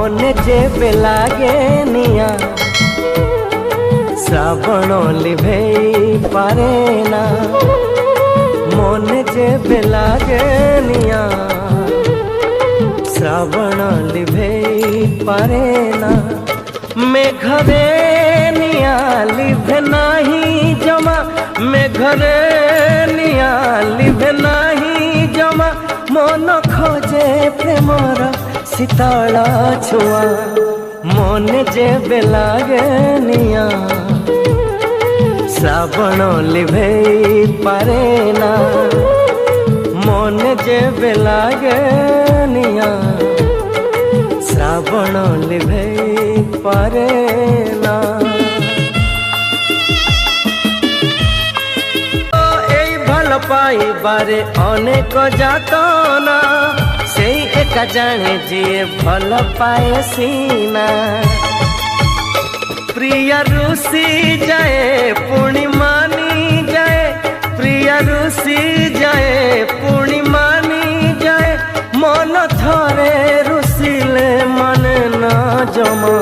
मन जेबे लागे निया श्रावण लिभेई पारे ना मन जेबे लागे निया श्रावण लिभेई पारे ना मेघरे निया लिभे नाही जमा मेघरे निया लिभे नाही जमा मन खोजे प्रेमर शीतल छुआ मन जेबे लागे निया श्रावण लिभेई पारे ना मन जेबे लागे निया श्रावण लिभेई पारे ना एई भल पाइबारे अनेक जातना से एका जाने जी भल पाए सीना प्रिय रुसी जाए पूर्णिमानी जाए प्रिय रुसी जाए पूर्णिमानी जाए मन थरे रुसिले मन न जमा